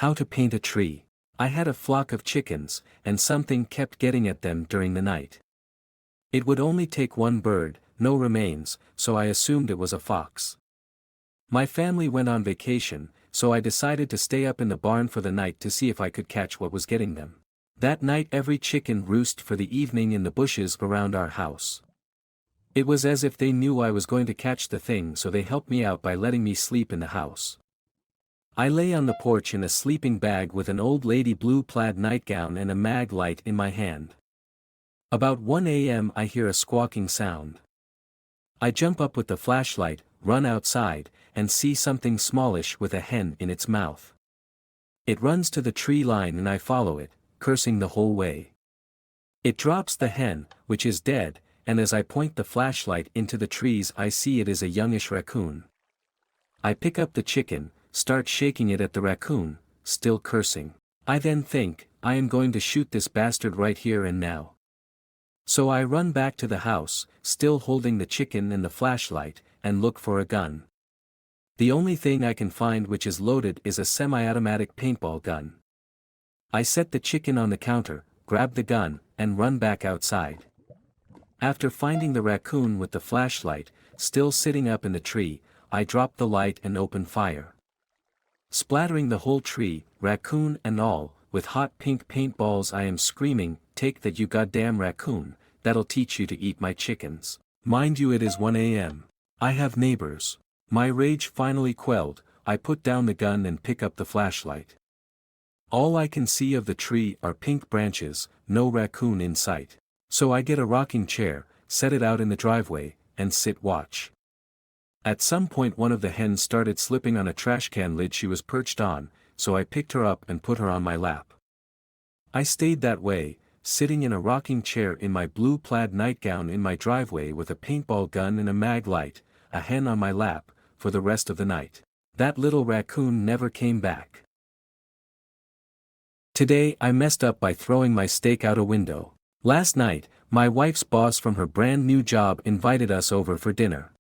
How to paint a tree. I had a flock of chickens, and something kept getting at them during the night. It would only take one bird, no remains, so I assumed it was a fox. My family went on vacation, so I decided to stay up in the barn for the night to see if I could catch what was getting them. That night every chicken roosted for the evening in the bushes around our house. It was as if they knew I was going to catch the thing, so they helped me out by letting me sleep in the house. I lay on the porch in a sleeping bag with an old lady blue plaid nightgown and a mag light in my hand. About 1 a.m. I hear a squawking sound. I jump up with the flashlight, run outside, and see something smallish with a hen in its mouth. It runs to the tree line and I follow it, cursing the whole way. It drops the hen, which is dead, and as I point the flashlight into the trees I see it is a youngish raccoon. I pick up the chicken, start shaking it at the raccoon, still cursing. I then think, I am going to shoot this bastard right here and now. So I run back to the house, still holding the chicken and the flashlight, and look for a gun. The only thing I can find which is loaded is a semi-automatic paintball gun. I set the chicken on the counter, grab the gun, and run back outside. After finding the raccoon with the flashlight, still sitting up in the tree, I drop the light and open fire. Splattering the whole tree, raccoon and all, with hot pink paintballs I am screaming, "Take that you goddamn raccoon, that'll teach you to eat my chickens." Mind you, it is 1 a.m. I have neighbors. My rage finally quelled, I put down the gun and pick up the flashlight. All I can see of the tree are pink branches, no raccoon in sight. So I get a rocking chair, set it out in the driveway, and sit watch. At some point one of the hens started slipping on a trash can lid she was perched on, so I picked her up and put her on my lap. I stayed that way, sitting in a rocking chair in my blue plaid nightgown in my driveway with a paintball gun and a mag light, a hen on my lap, for the rest of the night. That little raccoon never came back. Today I messed up by throwing my steak out a window. Last night, my wife's boss from her brand new job invited us over for dinner.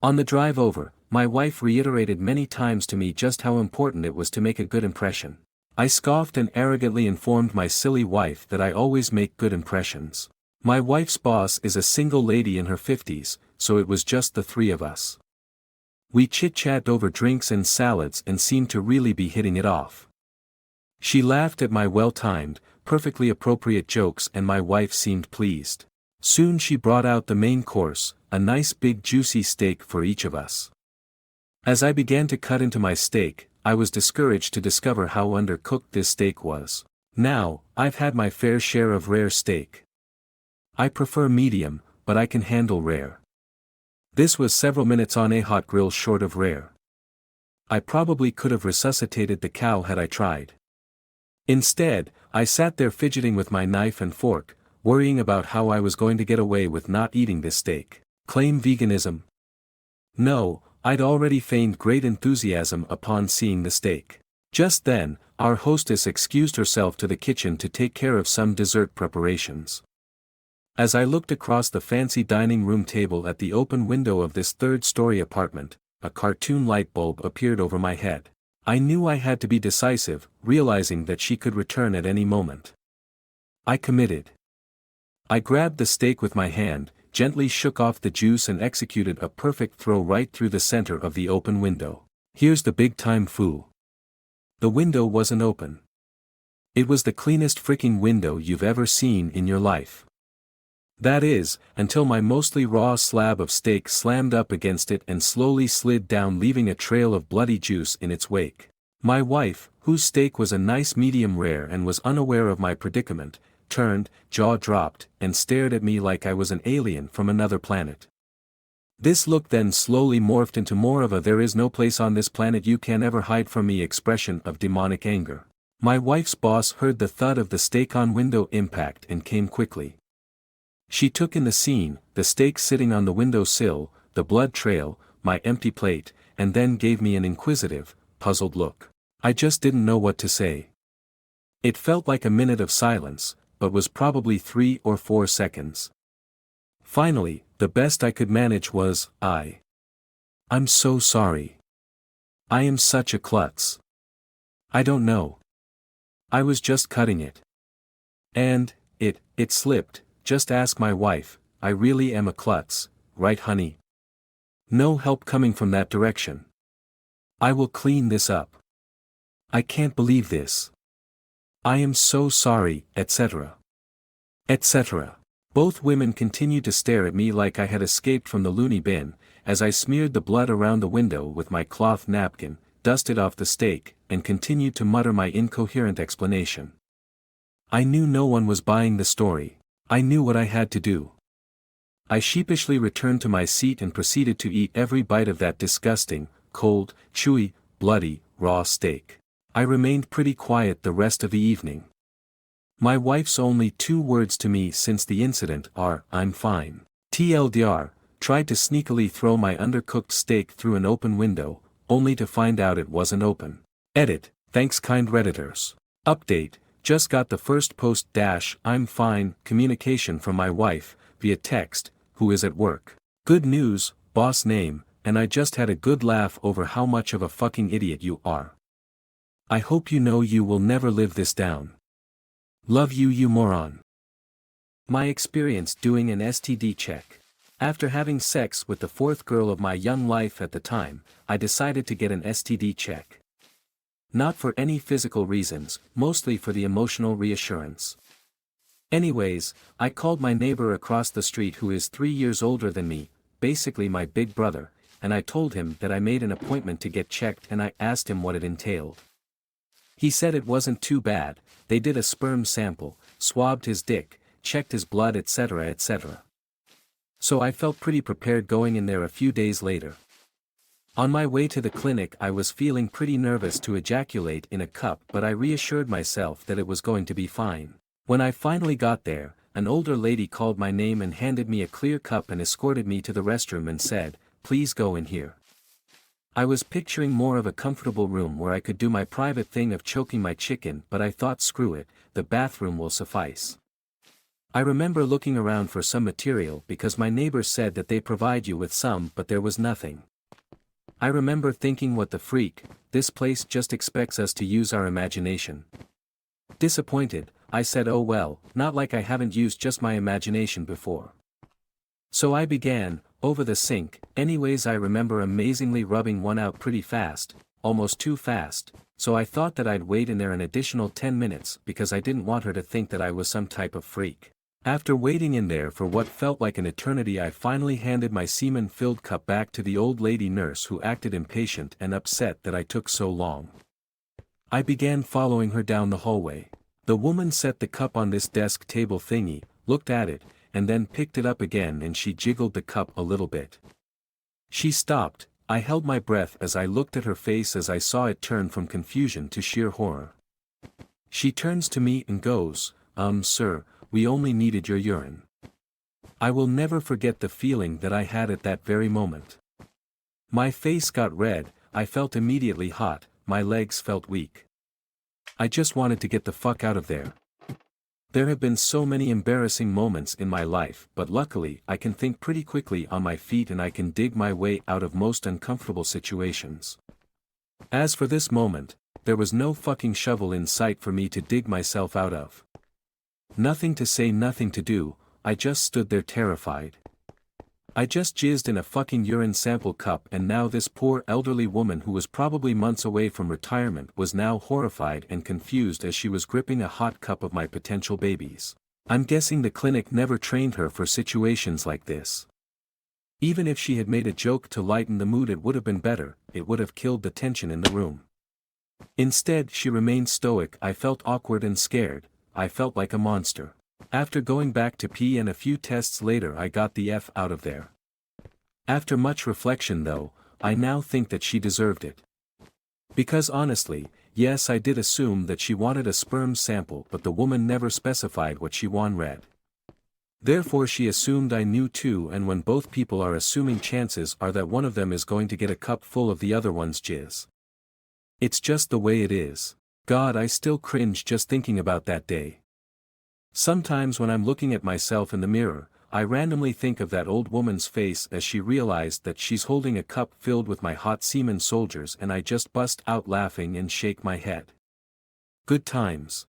On the drive over, my wife reiterated many times to me just how important it was to make a good impression. I scoffed and arrogantly informed my silly wife that I always make good impressions. My wife's boss is a single lady in her 50s, so it was just the three of us. We chit-chat over drinks and salads and seemed to really be hitting it off. She laughed at my well-timed, perfectly appropriate jokes and my wife seemed pleased. Soon she brought out the main course, a nice big juicy steak for each of us. As I began to cut into my steak, I was discouraged to discover how undercooked this steak was. Now, I've had my fair share of rare steak. I prefer medium, but I can handle rare. This was several minutes on a hot grill short of rare. I probably could have resuscitated the cow had I tried. Instead, I sat there fidgeting with my knife and fork, worrying about how I was going to get away with not eating this steak. Claim veganism? No, I'd already feigned great enthusiasm upon seeing the steak. Just then, our hostess excused herself to the kitchen to take care of some dessert preparations. As I looked across the fancy dining room table at the open window of this third-story apartment, a cartoon light bulb appeared over my head. I knew I had to be decisive, realizing that she could return at any moment. I committed. I grabbed the steak with my hand, gently shook off the juice and executed a perfect throw right through the center of the open window. Here's the big time fool. The window wasn't open. It was the cleanest freaking window you've ever seen in your life. That is, until my mostly raw slab of steak slammed up against it and slowly slid down, leaving a trail of bloody juice in its wake. My wife, whose steak was a nice medium rare and was unaware of my predicament, turned, jaw dropped, and stared at me like I was an alien from another planet. This look then slowly morphed into more of a "there is no place on this planet you can ever hide from me" expression of demonic anger. My wife's boss heard the thud of the steak on window impact and came quickly. She took in the scene, the steak sitting on the window sill, the blood trail, my empty plate, and then gave me an inquisitive, puzzled look. I just didn't know what to say. It felt like a minute of silence, but was probably 3 or 4 seconds. Finally, the best I could manage was, I'm so sorry. I am such a klutz. I don't know. I was just cutting it. And, it slipped, just ask my wife, I really am a klutz, right honey? No help coming from that direction. I will clean this up. I can't believe this. I am so sorry, etc. etc. Both women continued to stare at me like I had escaped from the loony bin, as I smeared the blood around the window with my cloth napkin, dusted off the steak, and continued to mutter my incoherent explanation. I knew no one was buying the story. I knew what I had to do. I sheepishly returned to my seat and proceeded to eat every bite of that disgusting, cold, chewy, bloody, raw steak. I remained pretty quiet the rest of the evening. My wife's only 2 words to me since the incident are, I'm fine. TLDR, tried to sneakily throw my undercooked steak through an open window, only to find out it wasn't open. Edit, thanks kind Redditors. Update, just got the first post I'm fine communication from my wife, via text, who is at work. Good news, boss name, and I just had a good laugh over how much of a fucking idiot you are. I hope you know you will never live this down. Love you, you moron. My experience doing an STD check. After having sex with the 4th girl of my young life at the time, I decided to get an STD check. Not for any physical reasons, mostly for the emotional reassurance. Anyways, I called my neighbor across the street who is 3 years older than me, basically my big brother, and I told him that I made an appointment to get checked and I asked him what it entailed. He said it wasn't too bad, they did a sperm sample, swabbed his dick, checked his blood etc. etc. So I felt pretty prepared going in there a few days later. On my way to the clinic I was feeling pretty nervous to ejaculate in a cup but I reassured myself that it was going to be fine. When I finally got there, an older lady called my name and handed me a clear cup and escorted me to the restroom and said, please go in here. I was picturing more of a comfortable room where I could do my private thing of choking my chicken but I thought screw it, the bathroom will suffice. I remember looking around for some material because my neighbor said that they provide you with some but there was nothing. I remember thinking what the freak, this place just expects us to use our imagination. Disappointed, I said oh well, not like I haven't used just my imagination before. So I began, over the sink, anyways I remember amazingly rubbing one out pretty fast, almost too fast, so I thought that I'd wait in there an additional 10 minutes because I didn't want her to think that I was some type of freak. After waiting in there for what felt like an eternity I finally handed my semen-filled cup back to the old lady nurse who acted impatient and upset that I took so long. I began following her down the hallway. The woman set the cup on this desk table thingy, looked at it, and then picked it up again and she jiggled the cup a little bit. She stopped, I held my breath as I looked at her face as I saw it turn from confusion to sheer horror. She turns to me and goes, sir, we only needed your urine. I will never forget the feeling that I had at that very moment. My face got red, I felt immediately hot, my legs felt weak. I just wanted to get the fuck out of there. There have been so many embarrassing moments in my life but luckily I can think pretty quickly on my feet and I can dig my way out of most uncomfortable situations. As for this moment, there was no fucking shovel in sight for me to dig myself out of. Nothing to say, nothing to do, I just stood there terrified. I just jizzed in a fucking urine sample cup and now this poor elderly woman who was probably months away from retirement was now horrified and confused as she was gripping a hot cup of my potential babies. I'm guessing the clinic never trained her for situations like this. Even if she had made a joke to lighten the mood it would have been better, it would have killed the tension in the room. Instead she remained stoic. I felt awkward and scared, I felt like a monster. After going back to pee and a few tests later I got the F out of there. After much reflection though, I now think that she deserved it. Because honestly, yes I did assume that she wanted a sperm sample but the woman never specified what she wanted. Therefore she assumed I knew too and when both people are assuming chances are that one of them is going to get a cup full of the other one's jizz. It's just the way it is. God I still cringe just thinking about that day. Sometimes when I'm looking at myself in the mirror, I randomly think of that old woman's face as she realized that she's holding a cup filled with my hot semen soldiers and I just bust out laughing and shake my head. Good times.